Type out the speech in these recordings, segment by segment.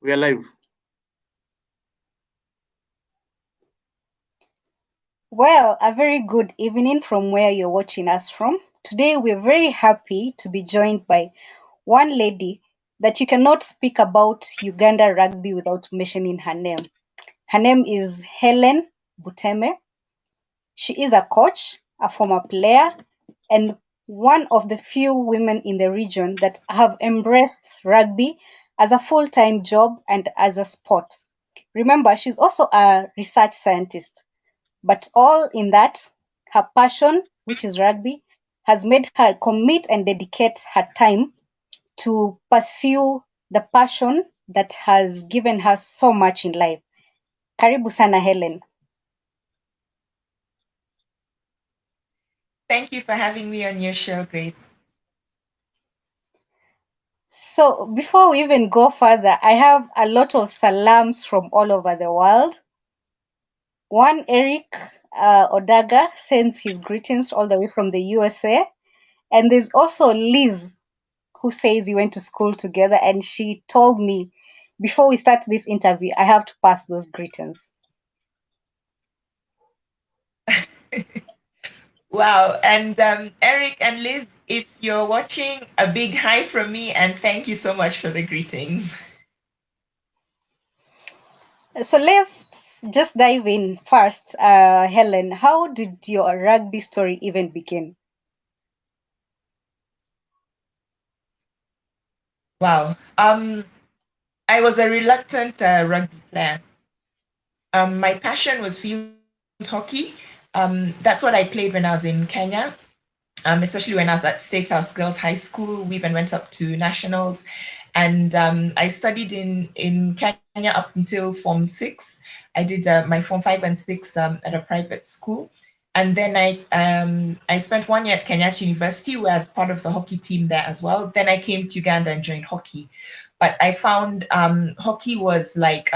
We are live. Well, a very good evening from where you're watching us from. Today, we're very happy to be joined by one lady that you cannot speak about Uganda rugby without mentioning her name. Her name is Hellen Buteme. She is a coach, a former player, and one of the few women in the region that have embraced rugby as a full time job and as a sport. Remember, she's also a research scientist. But all in that, her passion, which is rugby, has made her commit and dedicate her time to pursue the passion that has given her so much in life. Karibu sana Helen. Thank you for having me on your show, Grace. So before we even go further, I have a lot of salams from all over the world. One Eric Odaga sends his greetings all the way from the USA. And there's also Liz who says you went to school together, and she told me before we start this interview, I have to pass those greetings. Wow. And Eric and Liz, if you're watching, a big hi from me and thank you so much for the greetings. So let's just dive in first. Helen, how did your rugby story even begin? Wow. I was a reluctant rugby player. My passion was field hockey. That's what I played when I was in Kenya. Especially when I was at State House Girls High School. We even went up to nationals. And I studied in Kenya up until Form 6. I did my Form 5 and 6 at a private school. And then I spent 1 year at Kenyatta University, where I was part of the hockey team there as well. Then I came to Uganda and joined hockey. But I found hockey was like,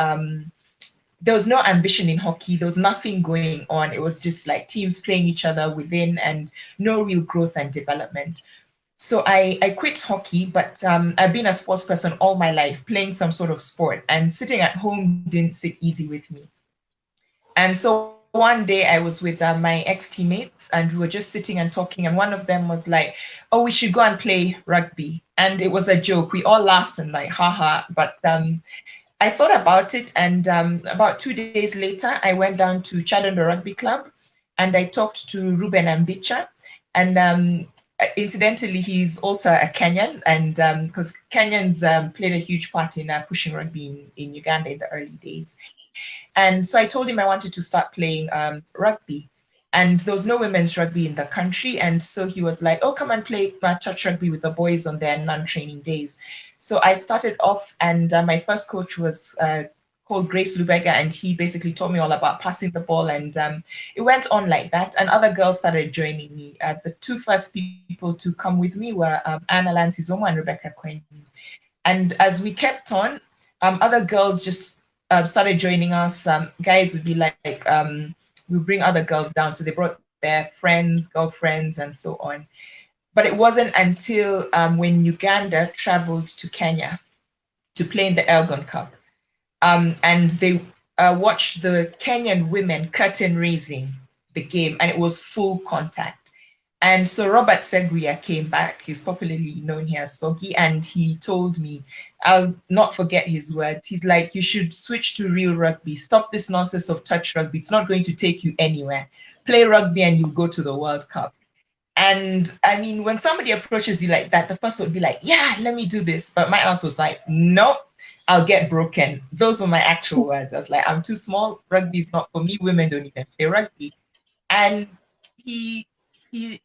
there was no ambition in hockey. There was nothing going on. It was just like teams playing each other within and no real growth and development. So I quit hockey, but I've been a sports person all my life, playing some sort of sport, and sitting at home didn't sit easy with me. And so one day I was with my ex-teammates and we were just sitting and talking, and one of them was like, oh, we should go and play rugby. And it was a joke. We all laughed and like, haha. But I thought about it, and about 2 days later, I went down to Chadondo Rugby Club, and I talked to Ruben Ambicha, and incidentally, he's also a Kenyan, and because Kenyans played a huge part in pushing rugby in Uganda in the early days. And so I told him I wanted to start playing rugby. And there was no women's rugby in the country. And so he was like, oh, come and play touch rugby with the boys on their non-training days. So I started off, and my first coach was called Grace Lubega, and he basically taught me all about passing the ball. And it went on like that. And other girls started joining me. The two first people to come with me were Anna Lancizomo and Rebecca Quinn. And as we kept on, other girls just started joining us. Guys would be like, we bring other girls down. So they brought their friends, girlfriends, and so on. But it wasn't until when Uganda traveled to Kenya to play in the Elgon Cup. And they watched the Kenyan women curtain raising the game, and it was full contact. And so Robert Seguya came back. He's popularly known here as Soggy, and he told me, I'll not forget his words. He's like, you should switch to real rugby. Stop this nonsense of touch rugby. It's not going to take you anywhere. Play rugby and you'll go to the World Cup. And I mean, when somebody approaches you like that, the person would be like, yeah, let me do this. But my answer was like, nope, I'll get broken. Those were my actual words. I was like, I'm too small. Rugby is not for me. Women don't even play rugby. And he he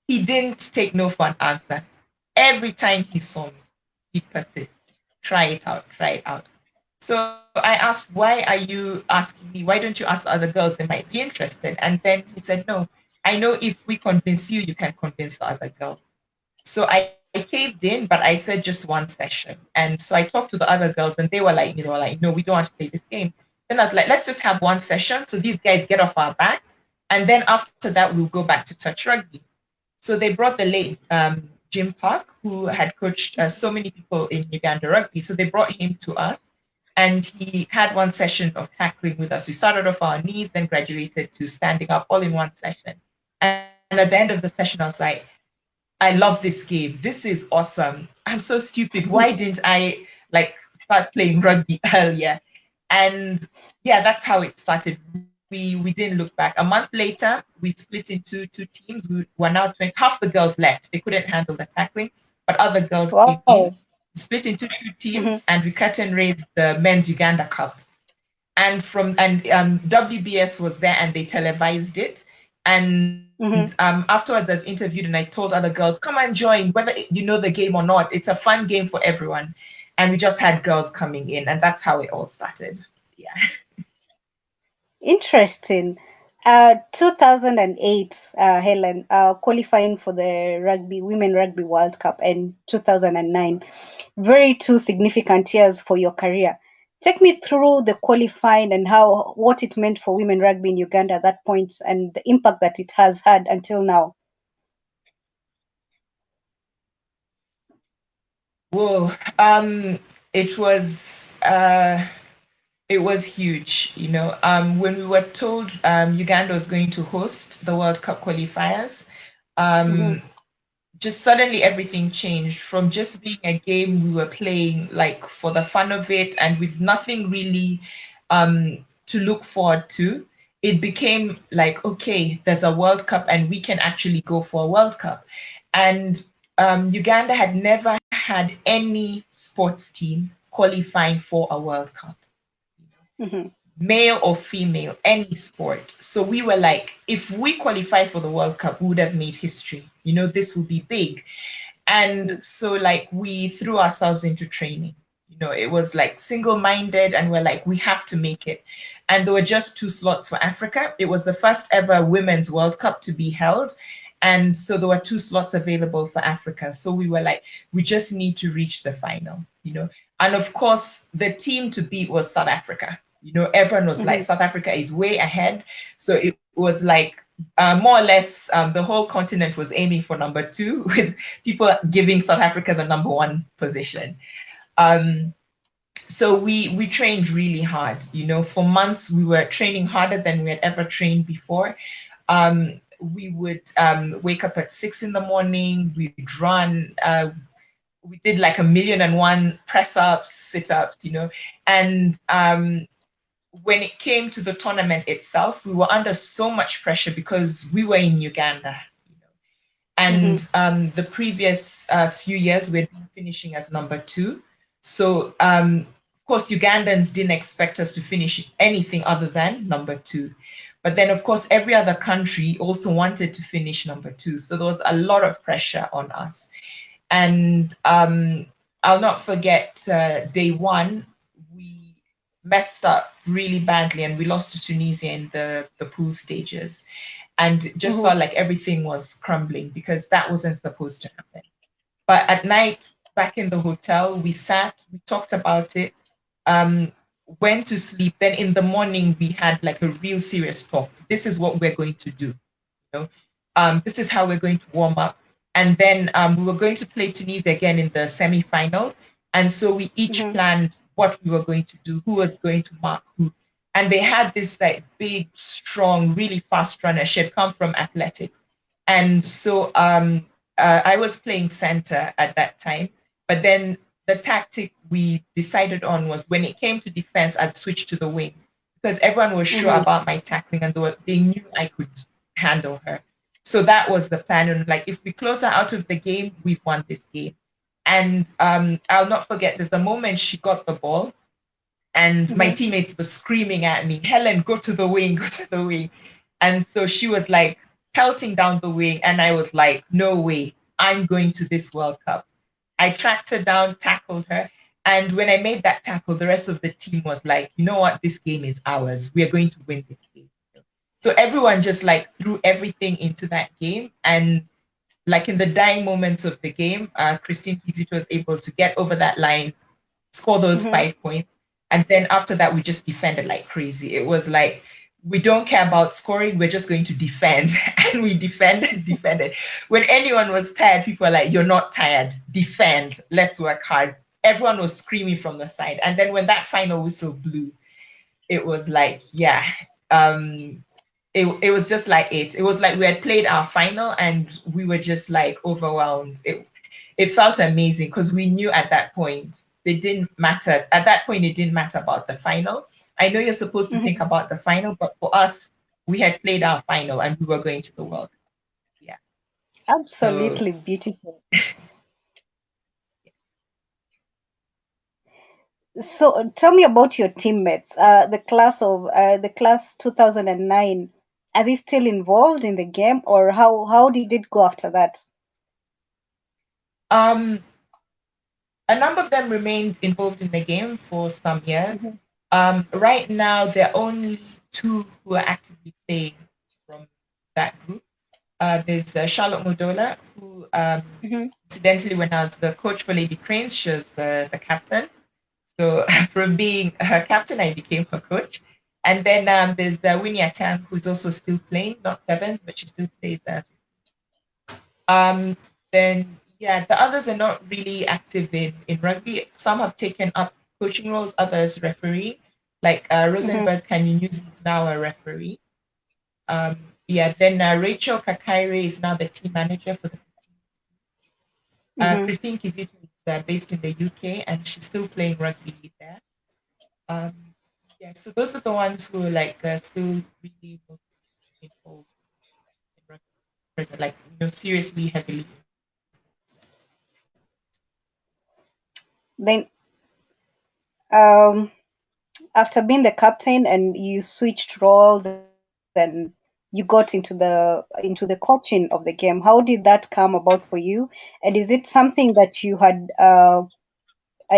he didn't take no for an answer. Every time he saw me, he persists. Try it out, try it out. So I asked, why are you asking me? Why don't you ask other girls? They might be interested. And then he said, no, I know if we convince you, you can convince the other girls. So I caved in, but I said just one session. And so I talked to the other girls, and they were like, no, we don't want to play this game. Then I was like, let's just have one session so these guys get off our backs. And then after that, we'll go back to touch rugby. So they brought the late Jim Park, who had coached so many people in Uganda rugby. So they brought him to us. And he had one session of tackling with us. We started off our knees, then graduated to standing up all in one session. And at the end of the session, I was like, I love this game. This is awesome. I'm so stupid. Why didn't I like start playing rugby earlier? And yeah, that's how it started. We didn't look back. A month later, we split into two teams. We were now 20, half the girls left. They couldn't handle the tackling, but other girls came Wow. in. Split into two Mm-hmm. teams, and we curtain raised the men's Uganda Cup. And WBS was there, and they televised it. And Mm-hmm. afterwards, I was interviewed, and I told other girls, "Come and join, whether you know the game or not. It's a fun game for everyone." And we just had girls coming in, and that's how it all started. Yeah. Interesting. 2008, Helen, qualifying for the Women Rugby World Cup, and 2009, very two significant years for your career. Take me through the qualifying and what it meant for women rugby in Uganda at that point and the impact that it has had until now. Whoa. It was it was huge, you know. When we were told Uganda was going to host the World Cup qualifiers, Mm-hmm. um, just suddenly everything changed from just being a game we were playing like for the fun of it and with nothing really to look forward to. It became like, okay, there's a World Cup and we can actually go for a World Cup. And Uganda had never had any sports team qualifying for a World Cup, Mm-hmm. male or female, any sport. So we were like, if we qualify for the World Cup, we would have made history. You know, this would be big. And so like we threw ourselves into training. You know, it was like single-minded, and we're like, we have to make it. And there were just two slots for Africa. It was the first ever Women's World Cup to be held. And so there were two slots available for Africa. So we were like, we just need to reach the final, you know. And of course, the team to beat was South Africa. You know, everyone was like, Mm-hmm. South Africa is way ahead. So it was like more or less the whole continent was aiming for number two, with people giving South Africa the number one position. Um, so we trained really hard. You know, for months we were training harder than we had ever trained before. We would wake up at 6 in the morning. We'd run. We did like 1,000,001 press ups, sit ups. You know, and when it came to the tournament itself, we were under so much pressure because we were in Uganda. You know, Mm-hmm. and the previous few years we'd been finishing as number two. So of course Ugandans didn't expect us to finish anything other than number two. But then of course every other country also wanted to finish number two. So there was a lot of pressure on us. And I'll not forget day one, we messed up really badly and we lost to Tunisia in the pool stages. And it just Mm-hmm. felt like everything was crumbling because that wasn't supposed to happen. But at night, back in the hotel, we sat, we talked about it, um, went to sleep. Then in the morning, we had like a real serious talk. This is what we're going to do. You know, this is how we're going to warm up. And then we were going to play Tunisia again in the semi-finals. And so we each Mm-hmm. planned what we were going to do, who was going to mark who. And they had this like big, strong, really fast runner. She had come from athletics. And so I was playing center at that time. But then the tactic we decided on was when it came to defense, I'd switch to the wing because everyone was sure Mm-hmm. about my tackling and they knew I could handle her. So that was the plan. And like, if we close her out of the game, we've won this game. And I'll not forget, there's a moment she got the ball and my Mm-hmm. teammates were screaming at me, Helen, go to the wing, go to the wing. And so she was like pelting down the wing. And I was like, no way, I'm going to this World Cup. I tracked her down, tackled her. And when I made that tackle, the rest of the team was like, you know what, this game is ours. We are going to win this game. So everyone just like threw everything into that game. And like in the dying moments of the game, Christine Kizito was able to get over that line, score those Mm-hmm. 5 points. And then after that, we just defended like crazy. It was like, we don't care about scoring, we're just going to defend. And we defended, defended. When anyone was tired, people were like, you're not tired, defend, let's work hard. everyone was screaming from the side. And then when that final whistle blew, it was like, yeah, it was just like it was like we had played our final and we were just like overwhelmed. It felt amazing because we knew at that point it didn't matter. At that point, it didn't matter about the final. I know you're supposed to think Mhm. about the final, but for us, we had played our final and we were going to the World Cup. Yeah. So Absolutely beautiful. So tell me about your teammates. The class 2009. Are they still involved in the game, or how did it go after that? um a number of them remained involved in the game for some years. Mhm. Right now, there are only two who are actively playing from that group. There's Charlotte Modola, who Mhm. incidentally, when I was the coach for Lady Cranes, she was the captain. So from being her captain, I became her coach. And then there's Winnie Atang, who's also still playing, not sevens, but she still plays. Um, then, yeah, the others are not really active in rugby. Some have taken up coaching roles, others referee. Like Mhm. Rosenberg Kanyunyuzi is now a referee. Um, yeah, then Rachel Kakaire is now the team manager for the 15. Mhm. Christine Kizito is based in the UK and she's still playing rugby there. Um, yeah, so those are the ones who are like still really most involved in rugby present, like seriously heavily. Then, um, after being the captain and you switched roles and you got into the coaching of the game, how did that come about for you? And is it something that you had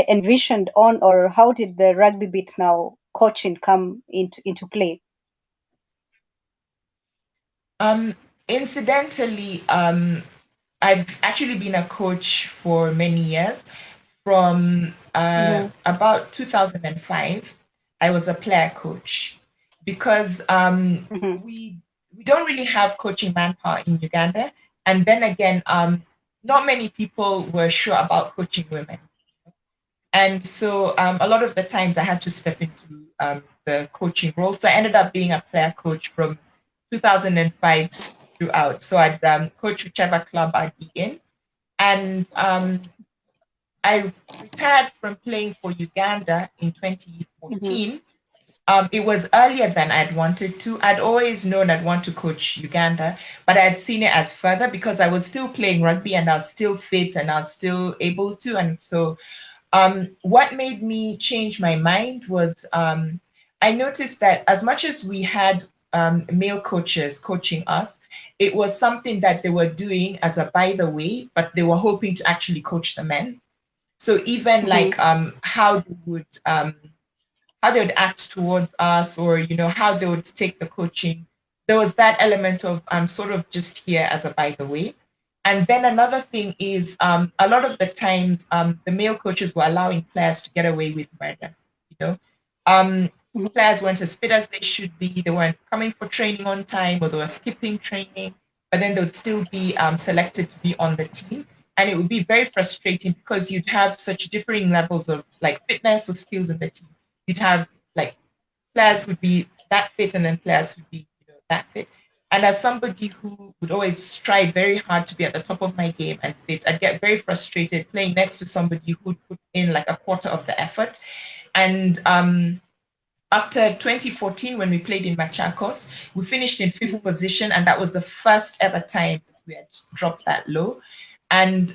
envisioned on, or how did the rugby bit now coaching come into play? Um, Incidentally, I've actually been a coach for many years. From Mm-hmm. about 2005, I was a player coach because Mm-hmm. we we don't really have coaching manpower in Uganda, and then again, not many people were sure about coaching women. And so a lot of the times I had to step into the coaching role. So I ended up being a player coach from 2005 throughout. So I'd coach whichever club I'd be in. And I retired from playing for Uganda in Mm-hmm. 2014. It was earlier than I'd wanted to. I'd always known I'd want to coach Uganda, but I'd seen it as further because I was still playing rugby and I was still fit and I was still able to. And so what made me change my mind was I noticed that as much as we had male coaches coaching us, it was something that they were doing as a by the way, but they were hoping to actually coach the men. So even Mm-hmm. like how they would act towards us, or how they would take the coaching, there was that element of I'm sort of just here as a by the way. And then another thing is a lot of the times the male coaches were allowing players to get away with murder. you know um, Players weren't as fit as they should be, they weren't coming for training on time, or they were skipping training, but then they would still be selected to be on the team. And it would be very frustrating because you'd have such differing levels of like fitness or skills in the team. You'd have like players would be that fit and then players would be that fit. And as somebody who would always strive very hard to be at the top of my game and fit, I'd get very frustrated playing next to somebody who'd put in like a quarter of the effort. And after 2014, when we played in Machakos, we finished in fifth Mm-hmm. position, and that was the first ever time we had dropped that low. And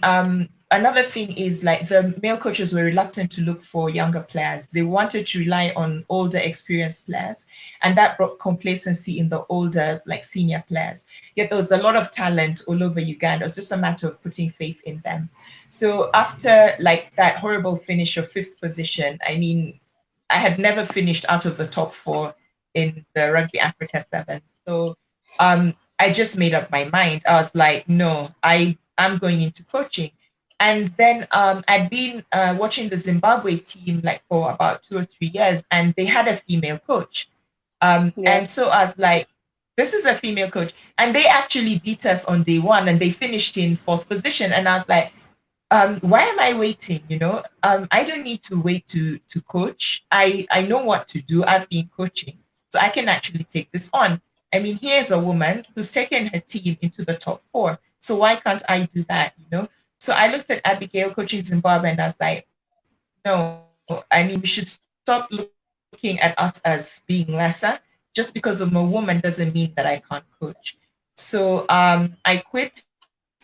another thing is like the male coaches were reluctant to look for younger players. They wanted to rely on older, experienced players, and that brought complacency in the older, like senior players. Yet there was a lot of talent all over Uganda. It was just a matter of putting faith in them. So after like that horrible finish of fifth position, I mean, I had never finished out of the top four in the Rugby Africa Sevens. So I just made up my mind. I was like, no, I'm going into coaching. And then I'd been watching the Zimbabwe team like for about 2 or 3 years, and they had a female coach. And Yes. so I was like, this is a female coach. And they actually beat us on day one and they finished in fourth position. And I was like, why am I waiting? I don't need to wait to coach. I know what to do. I've been coaching, so I can actually take this on. I mean, here's a woman who's taken her team into the top four. So why can't I do that? So I looked at Abigail coaching Zimbabwe, and I was like, no, I mean, we should stop looking at us as being lesser. Just because I'm a woman doesn't mean that I can't coach. So I quit,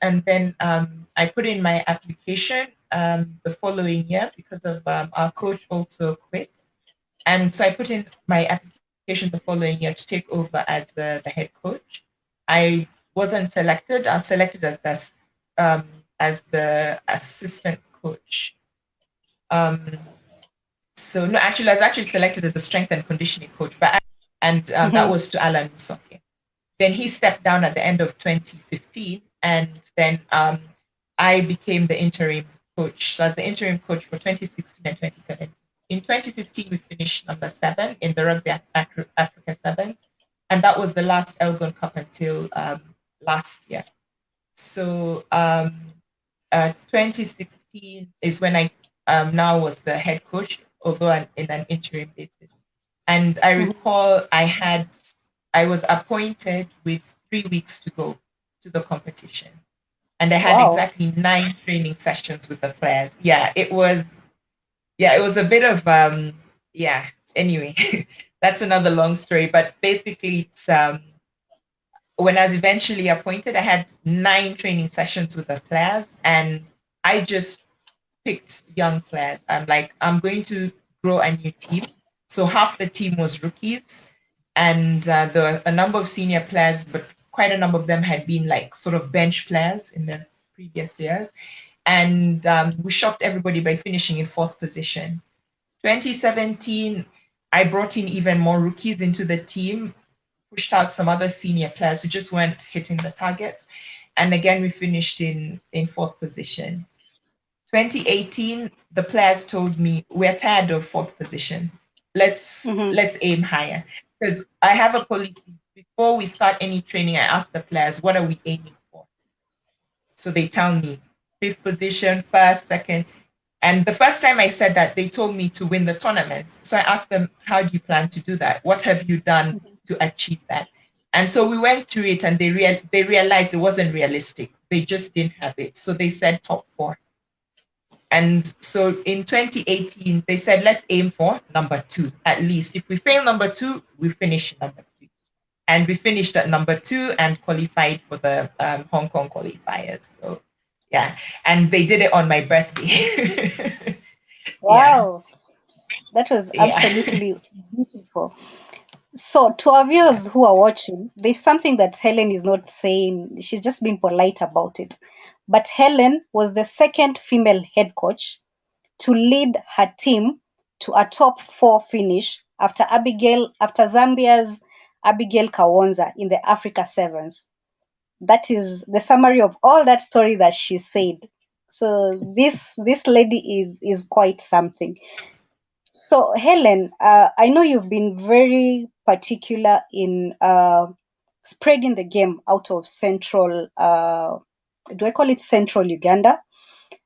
and then I put in my application the following year because of our coach also quit. And so I put in my application the following year to take over as the head coach. I wasn't selected. I was selected as the assistant coach. Um, so no, actually, I was actually selected as the strength and conditioning coach, and that Mm-hmm. was to Alan Musoke. Then he stepped down at the end of 2015, and then I became the interim coach. So I was the interim coach for 2016 and 2017. In 2015, we finished number 7 in the Rugby Africa Sevens, and that was the last Elgon Cup until last year. So 2016 is when I now was the head coach, although in an interim basis. And I recall I was appointed with 3 weeks to go to the competition. And I had Wow. exactly 9 training sessions with the players. Yeah, it was a bit of yeah. Anyway, that's another long story. But basically it's when I was eventually appointed, I had 9 training sessions with the players, and I just picked young players. I'm like, I'm going to grow a new team. So half the team was rookies, and there were a number of senior players, but quite a number of them had been like sort of bench players in the previous years. And we shocked everybody by finishing in fourth position. 2017, I brought in even more rookies into the team, pushed out some other senior players who just weren't hitting the targets. And again, we finished in fourth position. 2018, the players told me, we're tired of fourth position. Let's Mm-hmm. let's aim higher. Because I have a policy. Before we start any training, I ask the players, what are we aiming for? So they tell me fifth position, first, second. And the first time I said that, they told me to win the tournament. So I asked them, how do you plan to do that? What have you done to achieve that? And so we went through it, and they realized it wasn't realistic. They just didn't have it. So they said top four. And so in 2018, they said, let's aim for number 2, at least. If we fail number 2, we finish number 3. And we finished at number 2 and qualified for the Hong Kong qualifiers. So, yeah. And they did it on my birthday. Yeah. Wow. That was Yeah. absolutely beautiful. So, to our viewers who are watching, there's something that Helen is not saying. She's just being polite about it. But Helen was the second female head coach to lead her team to a top four finish after Zambia's Abigail Kawonza in the Africa Sevens. That is the summary of all that story that she said. So this lady is quite something. So Helen, I know you've been very particular in spreading the game out of central. Do I call it central Uganda?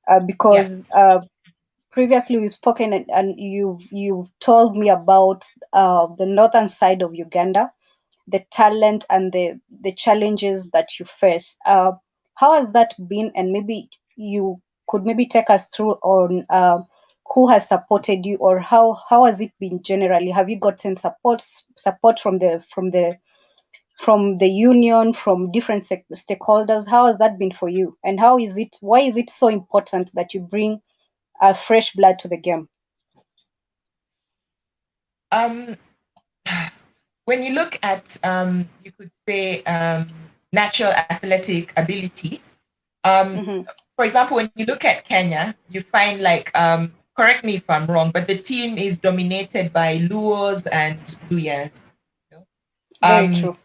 Yeah. Because previously we've spoken, and you've told me about the northern side of Uganda, the talent and the challenges that you face. How has that been? And maybe you could maybe take us through on who has supported you, or how has it been generally? Have you gotten support from the union, from different stakeholders? How has that been for you? And how is it? Why is it so important that you bring fresh blood to the game? Um, when you look at, you could say, natural athletic ability, um, Mm-hmm. for example, when you look at Kenya, you find like, correct me if I'm wrong, but the team is dominated by Luos and Luyas. You know? Very Um, true.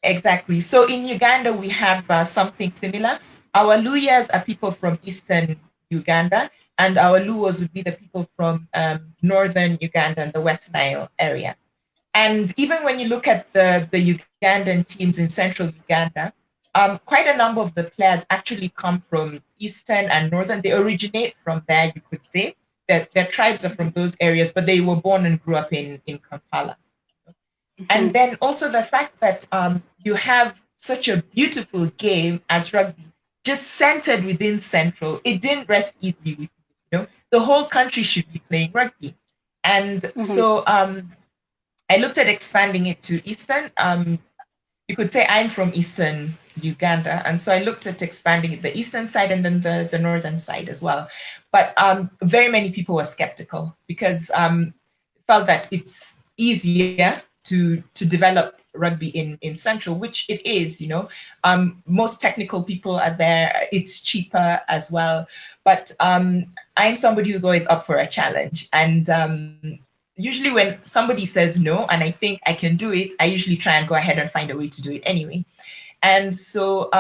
exactly. So in Uganda, we have something similar. Our Luyas are people from eastern Uganda, and our Luos would be the people from northern Uganda and the West Nile area. And even when you look at the Ugandan teams in central Uganda, quite a number of the players actually come from eastern and northern. They originate from there, you could say. That their tribes are from those areas, but they were born and grew up in Kampala. And Mhm. then also the fact that you have such a beautiful game as rugby, just centered within Central. It didn't rest easy with the whole country should be playing rugby. And Mhm. so I looked at expanding it to Eastern. You could say I'm from Eastern Uganda. And so I looked at expanding it, the Eastern side and then the Northern side as well. But very many people were skeptical because felt that it's easier to develop rugby in Central, which it is, most technical people are there. It's cheaper as well. But I'm somebody who's always up for a challenge. And usually when somebody says no and I think I can do it, I usually try and go ahead and find a way to do it anyway. And so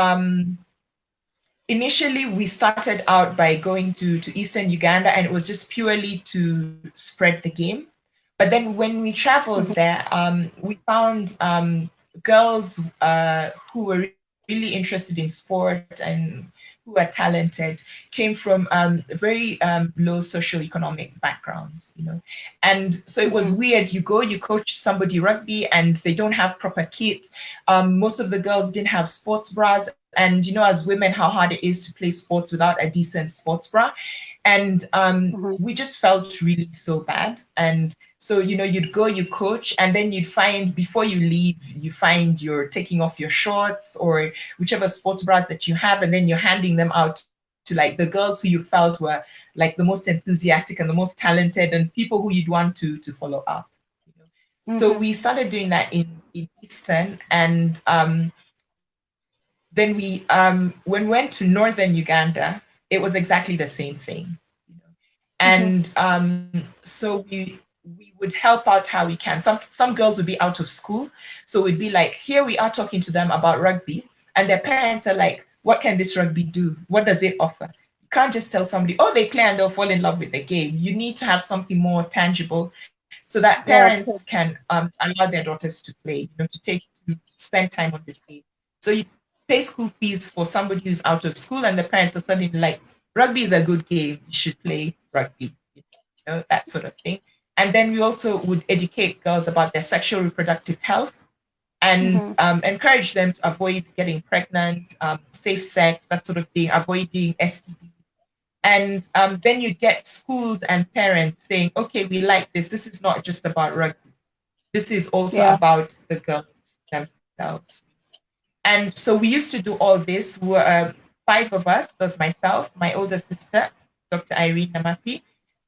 initially we started out by going to Eastern Uganda, and it was just purely to spread the game. But then when we traveled Mhm. there, we found girls who were really interested in sport and who are talented, came from very low socioeconomic backgrounds. And so it was Mhm. weird. You go, you coach somebody rugby, and they don't have proper kit. Most of the girls didn't have sports bras, and as women, how hard it is to play sports without a decent sports bra. And Mhm. we just felt really so bad. And so you'd go, you coach, and then you'd find before you leave, you find you're taking off your shorts or whichever sports bras that you have, and then you're handing them out to like the girls who you felt were like the most enthusiastic and the most talented and people who you'd want to follow up. you know. So Mhm. we started doing that in Eastern, and then when we went to Northern Uganda, it was exactly the same thing. you know. Mhm. And so we would help out how we can. Some girls would be out of school, so we'd be like, here we are talking to them about rugby, and their parents are like, what can this rugby do? What does it offer? You can't just tell somebody, oh, they play and they'll fall in love with the game. You need to have something more tangible so that Yeah. parents True. can allow their daughters to play, to spend time on this game. So you pay school fees for somebody who's out of school, and the parents are suddenly like, rugby is a good game. You should play rugby, that sort of thing. And then we also would educate girls about their sexual reproductive health and Mhm. encourage them to avoid getting pregnant, safe sex, that sort of thing, avoiding STDs. And then you get schools and parents saying, okay, we like this. This is not just about rugby. This is also Yeah. about the girls themselves. And so we used to do all this. We were five of us. There's myself, my older sister, Dr. Irene Namapi.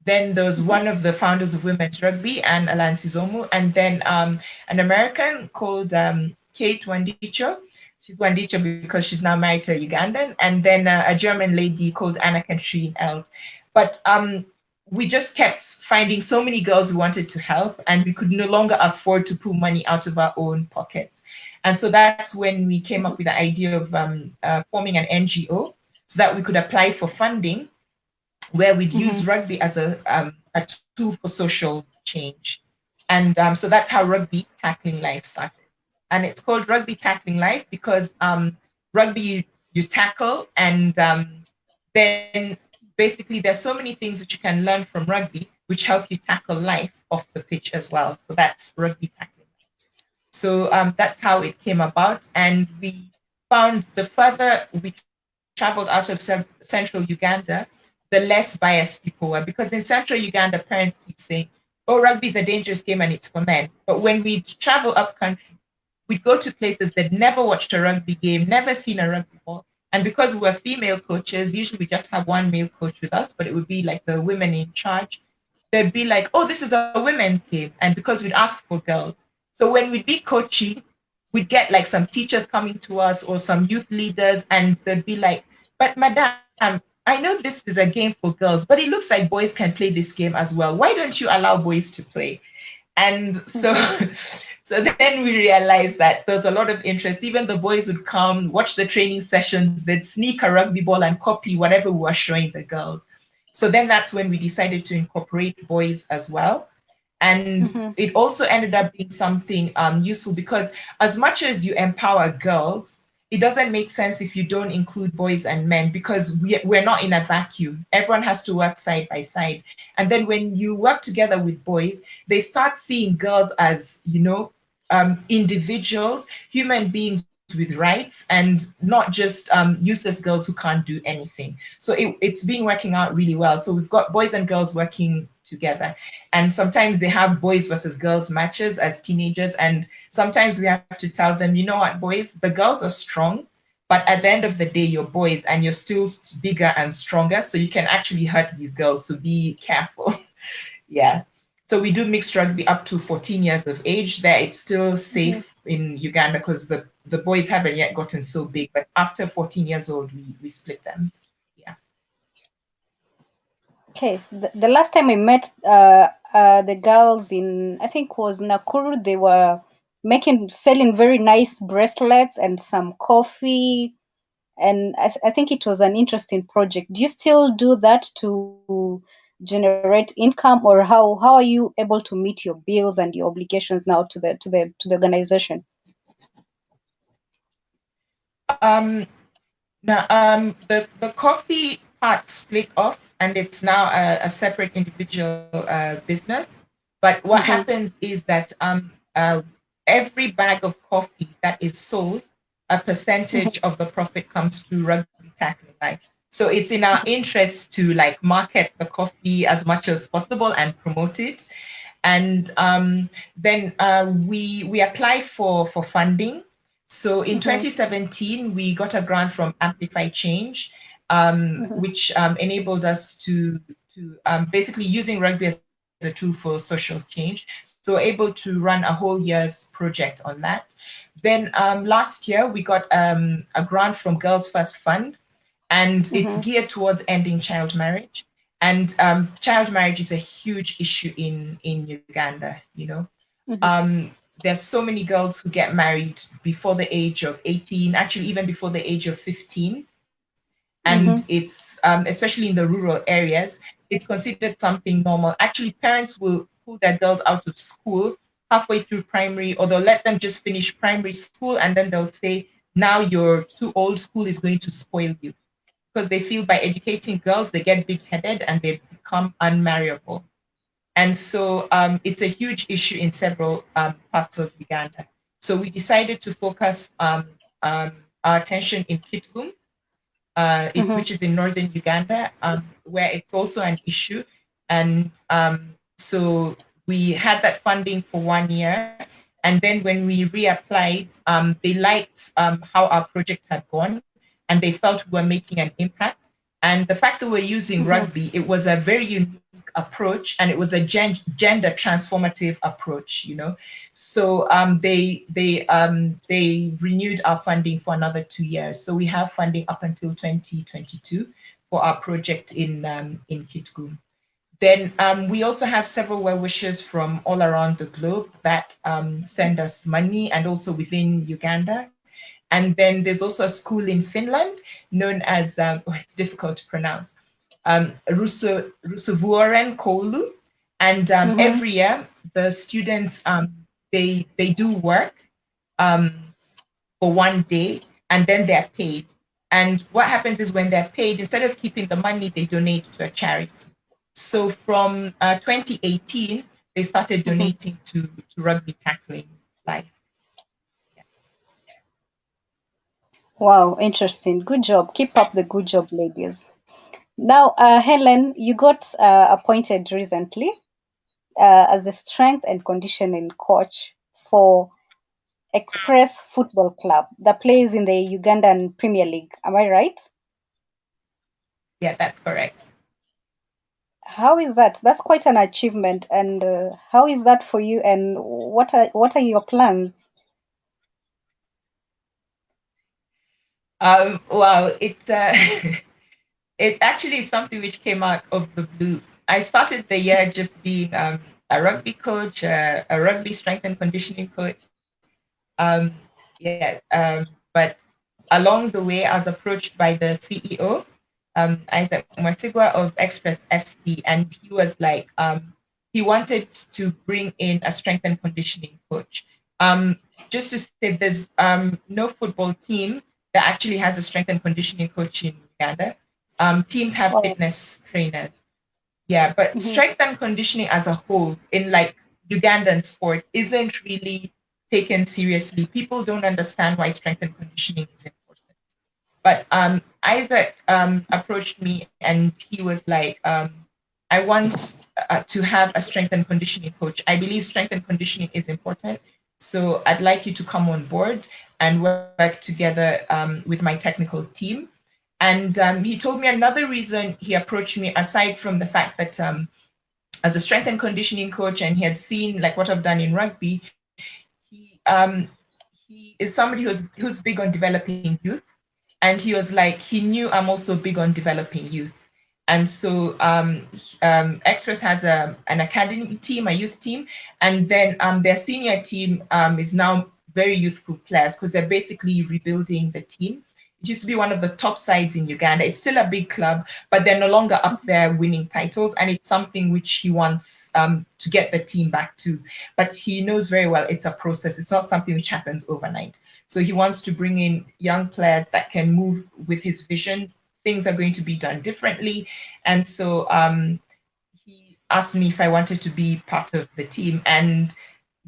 Then there was Mhm. one of the founders of Women's Rugby, Anne Alansizomu, and then an American called Kate Wandicho. She's Wandicho because she's now married to a Ugandan, and then a German lady called Anna Katrine Els. But we just kept finding so many girls who wanted to help, and we could no longer afford to pull money out of our own pockets. And so that's when we came up with the idea of forming an NGO so that we could apply for funding where we'd use Mhm. rugby as a tool for social change. And so that's how Rugby Tackling Life started. And it's called Rugby Tackling Life because rugby you tackle, and then basically there's so many things which you can learn from rugby which help you tackle life off the pitch as well. So that's Rugby Tackling. So that's how it came about. And we found the further we traveled out of central Uganda, the less biased people were. Because in central Uganda, parents keep saying, oh, rugby is a dangerous game and it's for men. But when we travel up country, we'd go to places that never watched a rugby game, never seen a rugby ball. And because we were female coaches, usually we just have one male coach with us, but it would be like the women in charge. They'd be like, oh, this is a women's game. And because we'd ask for girls. So when we'd be coaching, we'd get like some teachers coming to us or some youth leaders, and they'd be like, but madam, I know this is a game for girls, but it looks like boys can play this game as well. Why don't you allow boys to play? And so Mhm. so then we realized that there was a lot of interest. Even the boys would come watch the training sessions, they'd sneak a rugby ball and copy whatever we were showing the girls. So then that's when we decided to incorporate boys as well. And Mhm. it also ended up being something useful because as much as you empower girls, it doesn't make sense if you don't include boys and men because we're not in a vacuum. Everyone has to work side by side. And then when you work together with boys, they start seeing girls as, individuals, human beings with rights, and not just useless girls who can't do anything. So it's been working out really well. So we've got boys and girls working together. And sometimes they have boys versus girls matches as teenagers. And sometimes we have to tell them, you know what, boys, the girls are strong, but at the end of the day, you're boys and you're still bigger and stronger. So you can actually hurt these girls. So be careful. Yeah. So we do mixed rugby up to 14 years of age. There, it's still Mhm. safe in Uganda because the boys haven't yet gotten so big. But after 14 years old, we split them. Yeah. Okay, the last time I met the girls in, I think was Nakuru, they were selling very nice bracelets and some coffee, and I think it was an interesting project. Do you still do that to generate income, or how are you able to meet your bills and your obligations now to the organization? Um, Now, the coffee part split off, and it's now a separate individual business. But what Mm-hmm, happens is that every bag of coffee that is sold, a percentage mm-hmm, of the profit comes to Rugby Tackling Life. So it's in our interest to like market the coffee as much as possible and promote it. And then we apply for funding. So in mm-hmm, 2017, we got a grant from Amplify Change, mm-hmm, which enabled us to basically using rugby as a tool for social change. So able to run a whole year's project on that. Then last year we got a grant from Girls First Fund, and it's mm-hmm, geared towards ending child marriage. And child marriage is a huge issue in Uganda. mm-hmm, There's so many girls who get married before the age of 18, actually even before the age of 15. And mm-hmm. it's especially in the rural areas, it's considered something normal. Actually, parents will pull their girls out of school halfway through primary, or they'll let them just finish primary school and then they'll say, now you're too old, school is going to spoil you, because they feel by educating girls they get big-headed and they become unmarriable. And so it's a huge issue in several parts of Uganda. So we decided to focus um, our attention in Kitgum, Mm-hmm. which is in northern Uganda, where it's also an issue. And so we had that funding for 1 year. And then when we reapplied, they liked how our project had gone and they felt we were making an impact. And the fact that we're using Mm-hmm. rugby, it was a very unique approach and it was a gender transformative approach. So they renewed our funding for another 2 years. So we have funding up until 2022 for our project in Kitgum. Then we also have several well wishers from all around the globe that send us money, and also within Uganda. And then there's also a school in Finland known as, it's difficult to pronounce, Rusuvuoren Koulu. And Mm-hmm. every year, the students, they do work um, for 1 day, and then they're paid. And what happens is when they're paid, instead of keeping the money, they donate to a charity. So from 2018, they started Mm-hmm. donating to Rugby Tackling Life. Wow, interesting. Good job. Keep up the good job, ladies. Now, Helen, you got appointed recently as a strength and conditioning coach for Express Football Club that plays in the Ugandan Premier League. Am I right? Yeah, that's correct. How is that? That's quite an achievement. And how is that for you? And what are your plans? Wow, it actually is something which came out of the blue. I started the year just being a rugby coach, a rugby strength and conditioning coach. Um, yeah, but along the way, I was approached by the CEO, Isaac Mwasigwa of Express FC, and he was like, he wanted to bring in a strength and conditioning coach. Just to say, there's no football team that actually has a strength and conditioning coach in Uganda. Teams have Wow. fitness trainers. Yeah, but Mhm. strength and conditioning as a whole in like Ugandan sport isn't really taken seriously. People don't understand why strength and conditioning is important. But Isaac approached me and he was like, I want to have a strength and conditioning coach. I believe strength and conditioning is important. So I'd like you to come on board and work together with my technical team. And he told me another reason he approached me, aside from the fact that as a strength and conditioning coach, and he had seen like what I've done in rugby, he is somebody who's big on developing youth, and he was like, he knew I'm also big on developing youth. And so Express has an academy team, a youth team, and then their senior team is now very youthful players because they're basically rebuilding the team. It used to be one of the top sides in Uganda. It's still a big club, but they're no longer up there winning titles, and it's something which he wants to get the team back to. But he knows very well it's a process. It's not something which happens overnight. So he wants to bring in young players that can move with his vision. Things are going to be done differently. And so he asked me if I wanted to be part of the team. And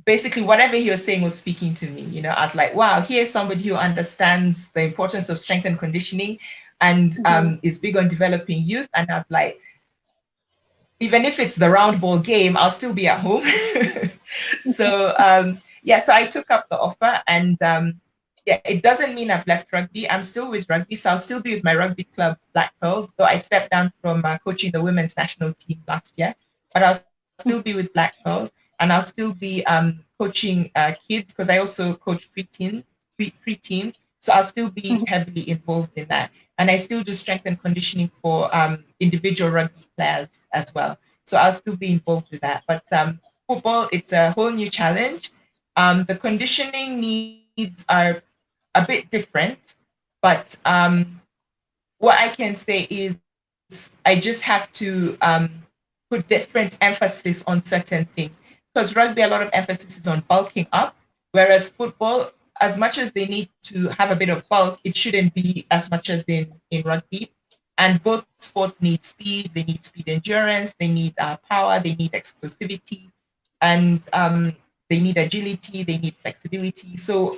basically, whatever he was saying was speaking to me. You know, I was like, wow, here's somebody who understands the importance of strength and conditioning and Mhm. is big on developing youth. And I was like, even if it's the round ball game, I'll still be at home. So yeah, so I took up the offer, and yeah, it doesn't mean I've left rugby. I'm still with rugby, so I'll still be with my rugby club, Black Pearls. Though I stepped down from coaching the women's national team last year, but I'll still be with Black Pearls, and I'll still be coaching kids because I also coach preteens. So I'll still be Mhm. heavily involved in that, and I still do strength and conditioning for individual rugby players as well. So I'll still be involved with that. But football, it's a whole new challenge. The conditioning needs are a bit different, but what I can say is I just have to put different emphasis on certain things. Because rugby, a lot of emphasis is on bulking up, whereas football, as much as they need to have a bit of bulk, it shouldn't be as much as in rugby. And both sports need speed, they need speed endurance, they need power, they need explosivity, and they need agility, they need flexibility. So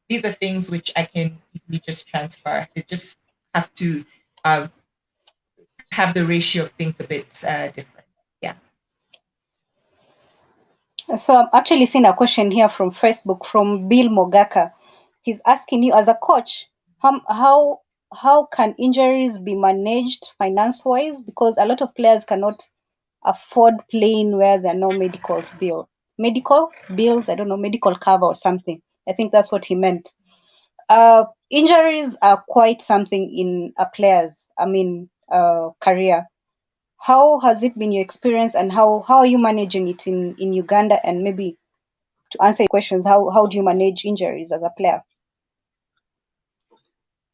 these are things which I can easily just transfer. They just have to uh, have the ratio of things a bit different. Yeah. So I'm actually seeing a question here from Facebook from Bill Mogaka. He's asking you as a coach, how can injuries be managed finance-wise? Because a lot of players cannot afford playing where there are no medical bills, I don't know, medical cover or something. I think that's what he meant. Injuries are quite something in a player's, career. How has it been your experience, and how are you managing it in Uganda? And maybe to answer your questions, how do you manage injuries as a player?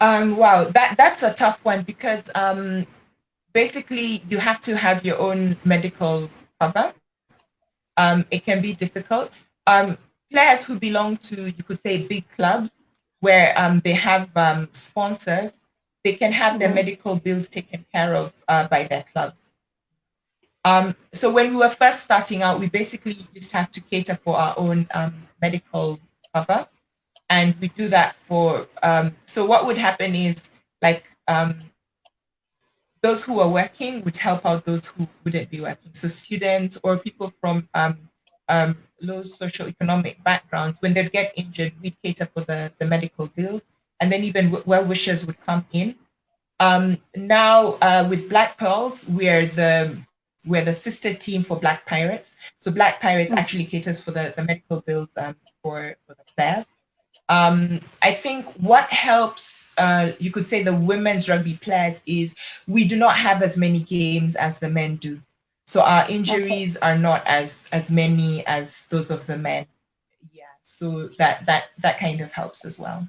Wow, that's a tough one because basically you have to have your own medical cover. It can be difficult. Um, Players who belong to, you could say, big clubs where they have sponsors, they can have their Mhm. medical bills taken care of by their clubs. So when we were first starting out, we basically used to have to cater for our own medical cover, and we do that for. So what would happen is like those who are working would help out those who wouldn't be working. So students or people from low socioeconomic backgrounds, when they'd get injured, we'd cater for the medical bills, and then even well wishers would come in. Now with Black Pearls, we're the sister team for Black Pirates. So Black Pirates actually Mhm. caters for the medical bills for the players. I think what helps, you could say, the women's rugby players is we do not have as many games as the men do. So our Okay. injuries are not as many as those of the men. Yeah, so that kind of helps as well.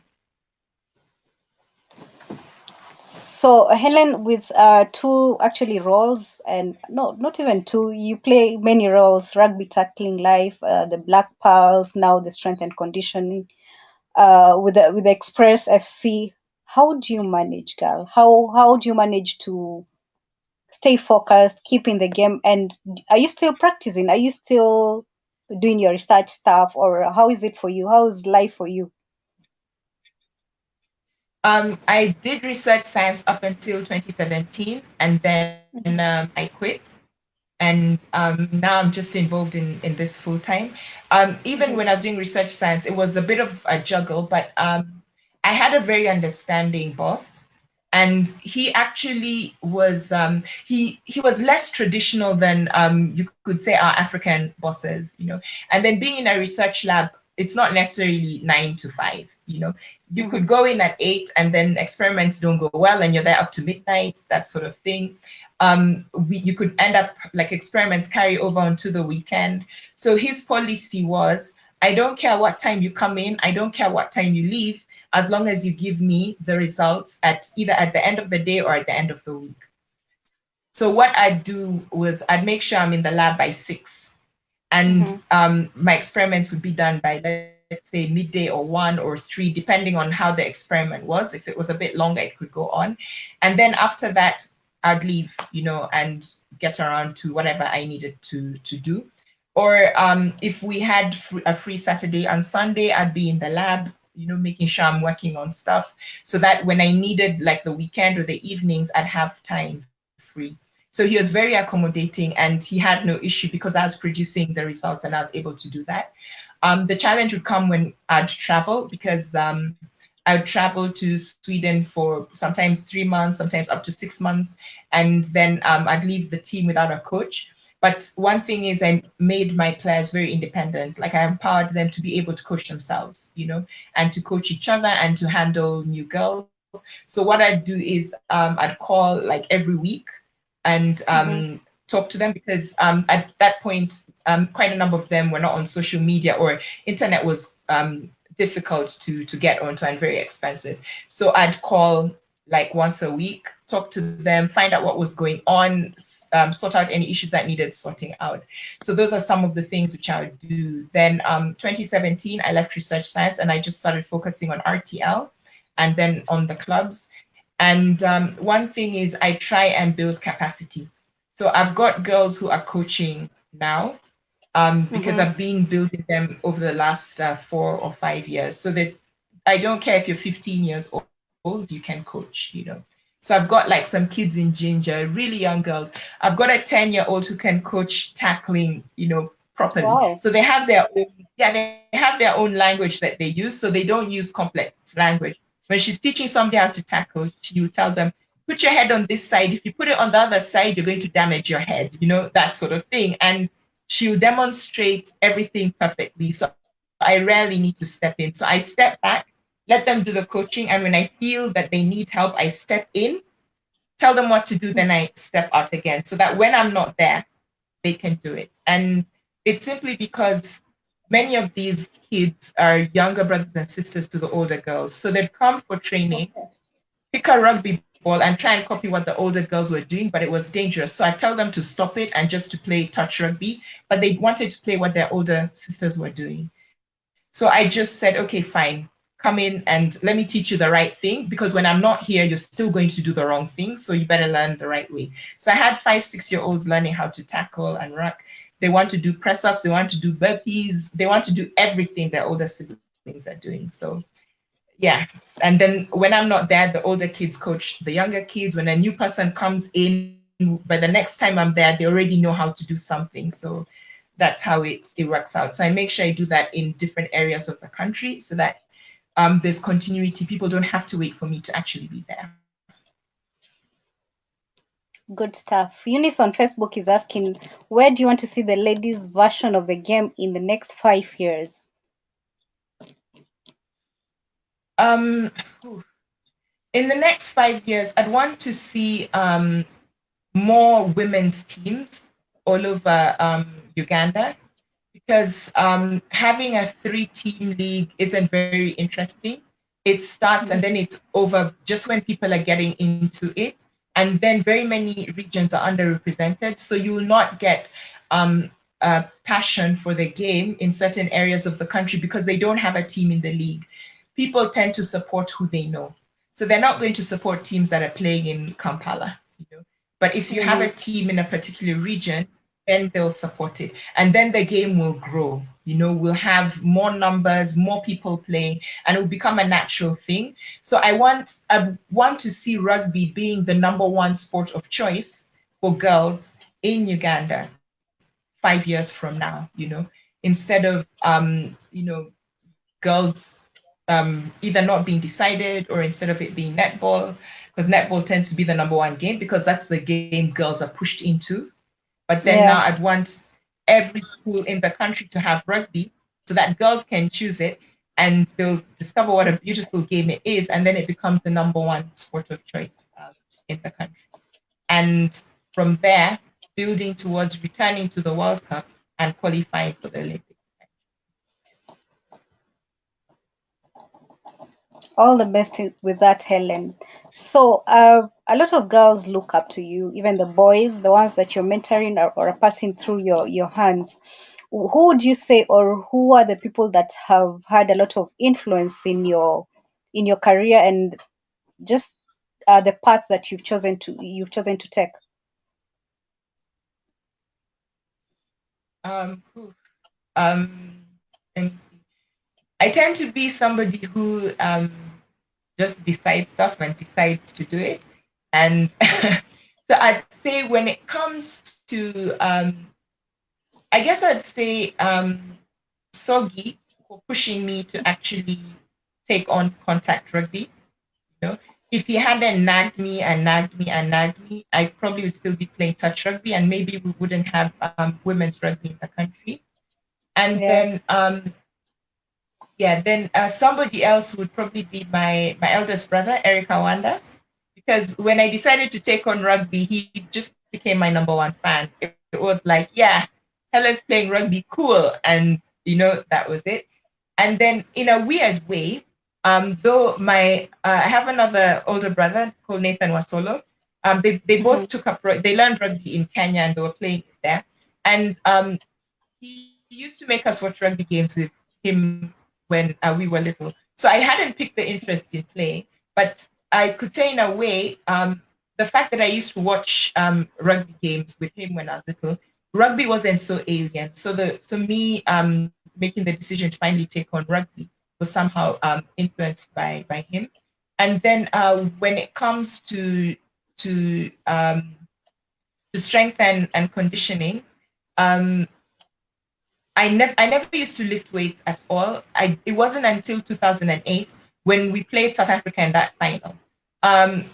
So Helen, with two actually roles, and no, not even two, you play many roles: rugby tackling life, the Black Pearls, now the strength and conditioning, with the Express FC. How do you manage, girl? How do you manage to stay focused, keep in the game, and are you still practicing? Are you still doing your research stuff, or how is it for you? How is life for you? I did research science up until 2017, and then Mhm, I quit. And now I'm just involved in this full time. Even when mhm, I was doing research science, it was a bit of a juggle, but I had a very understanding boss, and he actually was he was less traditional than you could say our African bosses, you know. And then being in a research lab, it's not necessarily 9 to 5, you know. You mhm, could go in at 8 and then experiments don't go well and you're there up to midnight, that sort of thing. You could end up like experiments carry over onto the weekend. So his policy was, I don't care what time you come in, I don't care what time you leave, as long as you give me the results at either at the end of the day or at the end of the week. So what I'd do was I'd make sure I'm in the lab by 6, and mhm. my experiments would be done by, let's say, midday or 1 or 3, depending on how the experiment was. If it was a bit longer, it could go on. And then after that, I'd leave, you know, and get around to whatever I needed to do. Or if we had a free Saturday and Sunday, I'd be in the lab, you know, making sure I'm working on stuff so that when I needed like the weekend or the evenings, I'd have time free. So he was very accommodating and he had no issue because I was producing the results and I was able to do that. The challenge would come when I'd travel because I would travel to Sweden for sometimes 3 months, sometimes up to 6 months, and then I'd leave the team without a coach. But one thing is, I made my players very independent. Like I empowered them to be able to coach themselves, you know, and to coach each other and to handle new girls. So what I'd do is I'd call like every week and Mhm. talk to them because at that point, quite a number of them were not on social media or internet was difficult to get onto and very expensive. So I'd call like once a week, talk to them, find out what was going on, sort out any issues that needed sorting out. So those are some of the things which I would do. Then 2017, I left research science and I just started focusing on RTL and then on the clubs. And one thing is I try and build capacity. So I've got girls who are coaching now because Mhm. I've been building them over the last 4 or 5 years so that I don't care if you're 15 years old, you can coach, you know. So I've got like some kids in Ginger, really young girls. I've got a 10-year-old who can coach tackling, you know, properly. Wow. So they have their own, yeah, they have their own language that they use. So they don't use complex language. When she's teaching somebody how to tackle, she will tell them, put your head on this side. If you put it on the other side, you're going to damage your head, you know, that sort of thing. And she'll demonstrate everything perfectly. So I rarely need to step in. So I step back, let them do the coaching. And when I feel that they need help, I step in, tell them what to do, then I step out again so that when I'm not there, they can do it. And it's simply because many of these kids are younger brothers and sisters to the older girls. So they'd come for training, Okay. pick a rugby ball and try and copy what the older girls were doing, but it was dangerous. So I tell them to stop it and just to play touch rugby, but they wanted to play what their older sisters were doing. So I just said, okay, fine, come in and let me teach you the right thing because when I'm not here, you're still going to do the wrong thing. So you better learn the right way. So I had 5, 6-year-olds learning how to tackle and ruck. They want to do press ups, they want to do burpees, they want to do everything their older siblings are doing. So yeah, and then when I'm not there, the older kids coach the younger kids. When a new person comes in, by the next time I'm there, they already know how to do something. So that's how it works out. So I make sure I do that in different areas of the country so that there's continuity. People don't have to wait for me to actually be there. Good stuff. Eunice on Facebook is asking, where do you want to see the ladies' version of the game in the next 5 years? Um, in the next 5 years, I'd want to see more women's teams all over Uganda because having a 3-team league isn't very interesting. It starts and Mhm. then it's over just when people are getting into it. And then very many regions are underrepresented. So you will not get a passion for the game in certain areas of the country because they don't have a team in the league. People tend to support who they know. So they're not going to support teams that are playing in Kampala, you know. But if you have Mm-hmm. a team in a particular region, then they'll support it. And then the game will grow. You know, we'll have more numbers, more people playing, and it will become a natural thing. So I want to see rugby being the number one sport of choice for girls in Uganda 5 years from now, you know, instead of girls either not being decided or instead of it being netball, because netball tends to be the number one game because that's the game girls are pushed into. But then now Yeah. I'd want every school in the country to have rugby so that girls can choose it and they'll discover what a beautiful game it is. And then it becomes the number one sport of choice in the country. And from there, building towards returning to the World Cup and qualifying for the Olympics. All the best with that, Helen. So, a lot of girls look up to you, even the boys, the ones that you're mentoring or are passing through your hands. Who would you say, or who are the people that have had a lot of influence in your career and just the path that you've chosen to take? Who? Let me see. I tend to be somebody who just decides stuff and decides to do it. And so I'd say when it comes to, I guess I'd say Sogi for pushing me to actually take on contact rugby. You know, if he hadn't nagged me and nagged me and nagged me, I probably would still be playing touch rugby, and maybe we wouldn't have women's rugby in the country. And Yeah. then then somebody else would probably be my eldest brother, Eric Awanda, because when I decided to take on rugby, he just became my number one fan. It was like, yeah, Helen's playing rugby, cool, and that was it. And then in a weird way, though my I have another older brother called Nathan Wasolo. They Mm-hmm. both they learned rugby in Kenya and they were playing there. And he used to make us watch rugby games with him when we were little. So I hadn't picked the interest in playing, but I could say in a way, the fact that I used to watch rugby games with him when I was little, rugby wasn't so alien. So me making the decision to finally take on rugby was somehow influenced by him. And then when it comes to strength and conditioning, um, I never used to lift weights at all. It wasn't until 2008 when we played South Africa in that final. Um,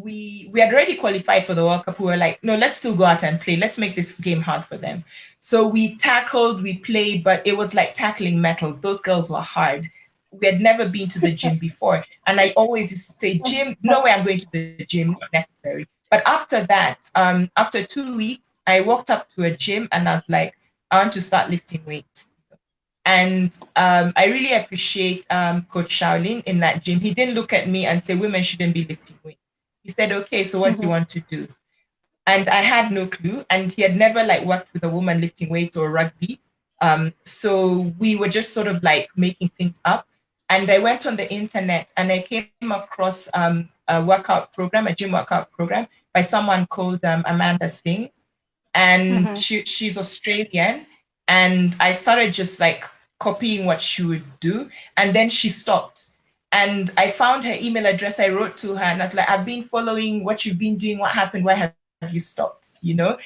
we had already qualified for the World Cup. We were like, no, let's still go out and play. Let's make this game hard for them. So we tackled, we played, but it was like tackling metal. Those girls were hard. We had never been to the gym before. And I always used to say, gym, no way I'm going to the gym, not necessary. But after that, after 2 weeks, I walked up to a gym and I was like, I want to start lifting weights. And I really appreciate Coach Shaolin in that gym. He didn't look at me and say women shouldn't be lifting weights. He said, okay, so what do you Mm-hmm. want to do? And I had no clue. And he had never like worked with a woman lifting weights or rugby. So we were just sort of like making things up. And I went on the internet and I came across a workout program, a gym workout program by someone called Amanda Singh, and Mm-hmm. she's Australian. And I started just like copying what she would do, and then she stopped. And I found her email address. I wrote to her and I was like, I've been following what you've been doing. What happened? Why have you stopped?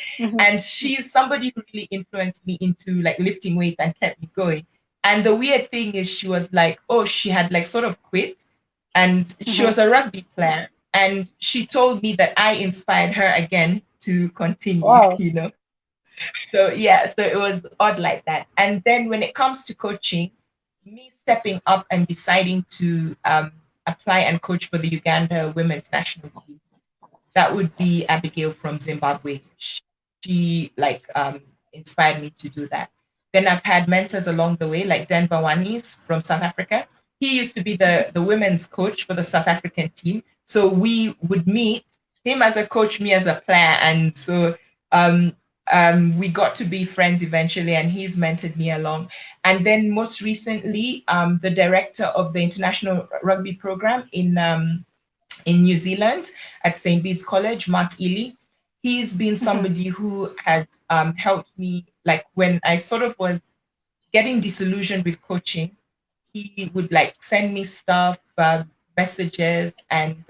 And Mm-hmm. she's somebody who really influenced me into like lifting weights and kept me going. And the weird thing is, she was like, oh, she had like sort of quit, and she Mm-hmm. was a rugby player. And she told me that I inspired her again to continue, Wow. So yeah, so it was odd like that. And then when it comes to coaching, me stepping up and deciding to apply and coach for the Uganda women's national team, that would be Abigail from Zimbabwe. She like inspired me to do that. Then I've had mentors along the way, like Dan Bawanis from South Africa. He used to be the women's coach for the South African team. So we would meet, him as a coach, me as a player, and so um, we got to be friends eventually, and he's mentored me along. And then most recently, the director of the international rugby program in New Zealand at St. Bede's College, Mark Ely. He's been Mhm. somebody who has helped me, like when I sort of was getting disillusioned with coaching, he would like send me stuff, messages, and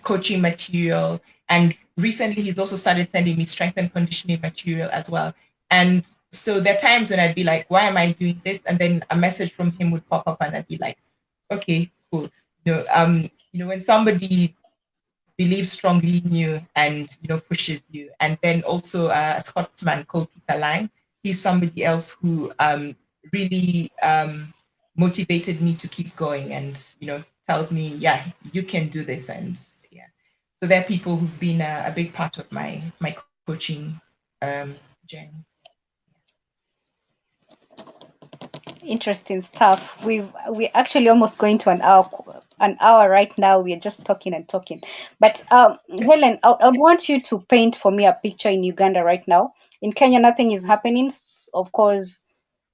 coaching material. And recently, he's also started sending me strength and conditioning material as well. And so there are times when I'd be like, "Why am I doing this?" And then a message from him would pop up, and I'd be like, "Okay, cool." When somebody believes strongly in you and pushes you, and then also a Scotsman called Peter Lang. He's somebody else who really motivated me to keep going and tells me, yeah, you can do this. And yeah, so there are people who've been a big part of my coaching journey. Interesting stuff. We're actually almost going to an hour right now. We're just talking and talking. But Helen, I want you to paint for me a picture in Uganda right now. In Kenya, nothing is happening. Of course,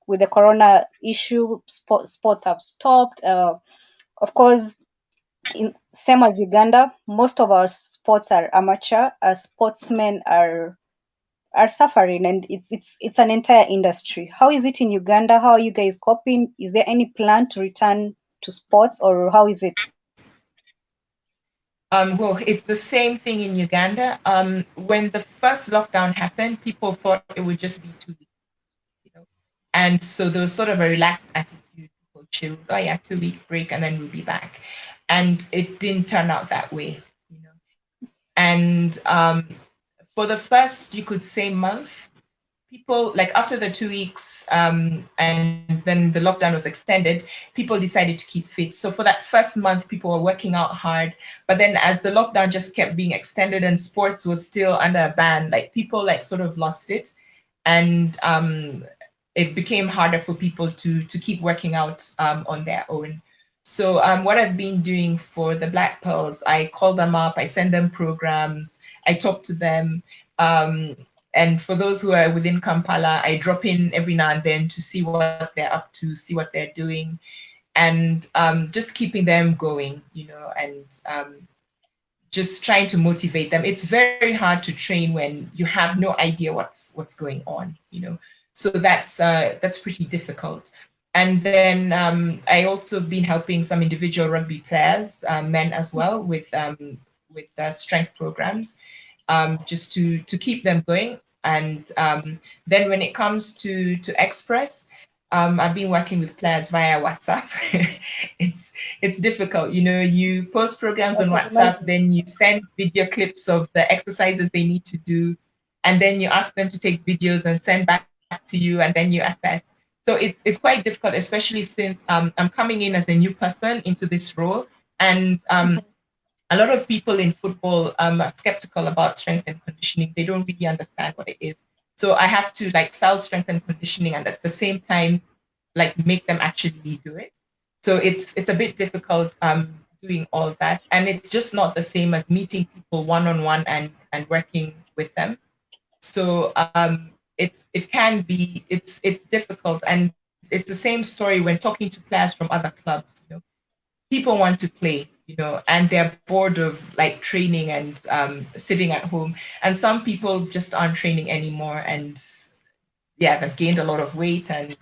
with the corona issue, sports have stopped. Of course, same as Uganda, most of our sports are amateur. Our sportsmen are suffering, and it's an entire industry. How is it in Uganda? How are you guys coping? Is there any plan to return to sports, or how is it? Well, it's the same thing in Uganda. When the first lockdown happened, people thought it would just be 2 weeks, you know, and so there was sort of a relaxed attitude. People chilled, oh yeah, 2 week break, and then we'll be back. And it didn't turn out that way, you know. And for the first, you could say, month, people like after the 2 weeks and then the lockdown was extended, people decided to keep fit. So for that first month, people were working out hard. But then as the lockdown just kept being extended and sports was still under a ban, like people like sort of lost it. And it became harder for people to keep working out on their own. So what I've been doing for the Black Pearls, I call them up, I send them programs, I talk to them. Um, and for those who are within Kampala, I drop in every now and then to see what they're up to, see what they're doing, and just keeping them going, and just trying to motivate them. It's very hard to train when you have no idea what's going on. So that's pretty difficult. And then I also been helping some individual rugby players, men as well, with strength programs, just to keep them going. And then when it comes to Express, I've been working with players via WhatsApp. it's difficult, you post programs I on can WhatsApp, imagine. then you send video clips of the exercises they need to do, and then you ask them to take videos and send back to you, and then you assess. So it's quite difficult, especially since I'm coming in as a new person into this role, and a lot of people in football are skeptical about strength and conditioning. They don't really understand what it is. So I have to like sell strength and conditioning and at the same time like make them actually do it. So it's a bit difficult doing all of that. And it's just not the same as meeting people one on one and working with them. So it can be it's difficult, and it's the same story when talking to players from other clubs. People want to play, and they're bored of like training and sitting at home. And some people just aren't training anymore, and yeah, they've gained a lot of weight, and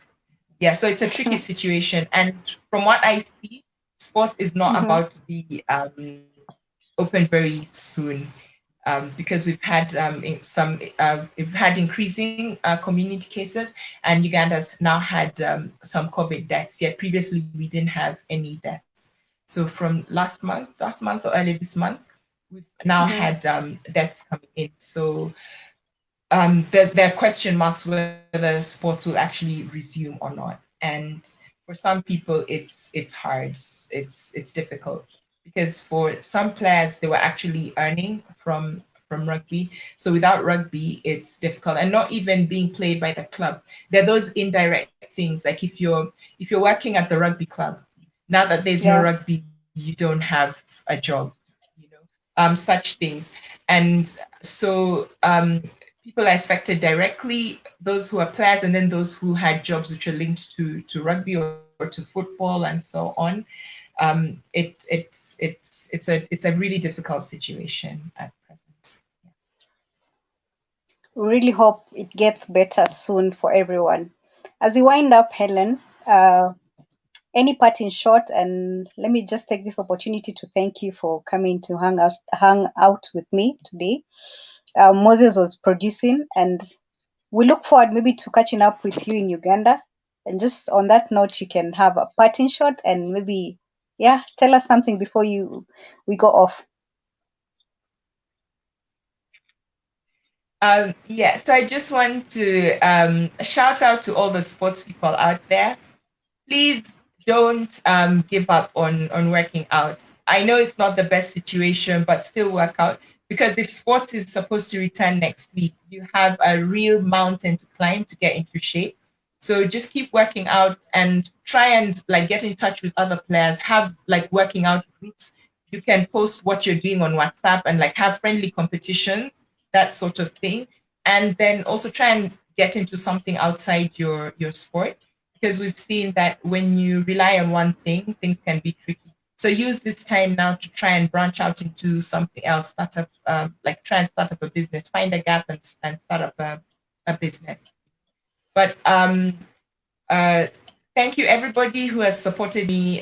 yeah, so it's a tricky situation. And from what I see, sports is not Mhm. about to be open very soon. Because we've had increasing community cases, and Uganda's now had some COVID deaths. Yet previously we didn't have any deaths. So from last month or early this month, we've now Mhm. had deaths coming in. So there are question marks whether sports will actually resume or not. And for some people, it's hard. It's difficult because for some players, they were actually earning from rugby. So without rugby, it's difficult, and not even being played by the club. There are those indirect things, like if you're working at the rugby club, now that there's no Yeah. rugby, you don't have a job. You know, such things. And so people are affected directly, those who are players, and then those who had jobs which are linked to rugby or to football and so on. It's a really difficult situation at present. We really hope it gets better soon for everyone. As we wind up, Helen, any part in short, and let me just take this opportunity to thank you for coming to hang out with me today. Moses was producing, and we look forward maybe to catching up with you in Uganda. And just on that note, you can have a parting shot and maybe, yeah, tell us something before you we go off. Yeah, so I just want to shout out to all the sports people out there. Please don't give up on working out. I know it's not the best situation, but still work out, because if sports is supposed to return next week, you have a real mountain to climb to get into shape. So just keep working out and try and like get in touch with other players, have like working out groups. You can post what you're doing on WhatsApp and like have friendly competitions, that sort of thing. And then also try and get into something outside your sport, because we've seen that when you rely on one thing, things can be tricky. So use this time now to try and branch out into something else, start up, like try and start up a business, find a gap and start up a business. But uh, thank you everybody who has supported me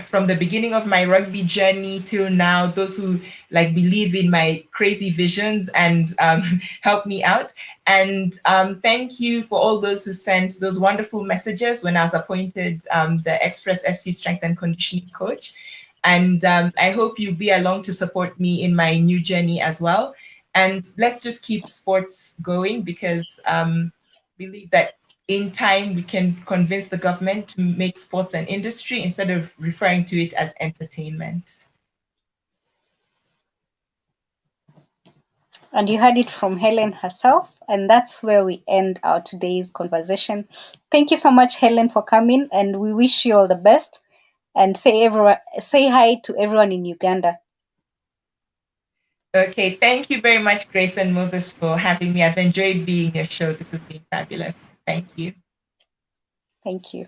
from the beginning of my rugby journey till now. Those who like believe in my crazy visions and help me out. And thank you for all those who sent those wonderful messages when I was appointed the Express FC strength and conditioning coach. And I hope you'll be along to support me in my new journey as well. And let's just keep sports going, because believe that in time we can convince the government to make sports an industry instead of referring to it as entertainment. And you heard it from Helen herself, and that's where we end our today's conversation. Thank you so much, Helen, for coming, and we wish you all the best. And say hi to everyone in Uganda. Okay, thank you very much, Grace and Moses, for having me. I've enjoyed being your show. This has been fabulous. Thank you. Thank you.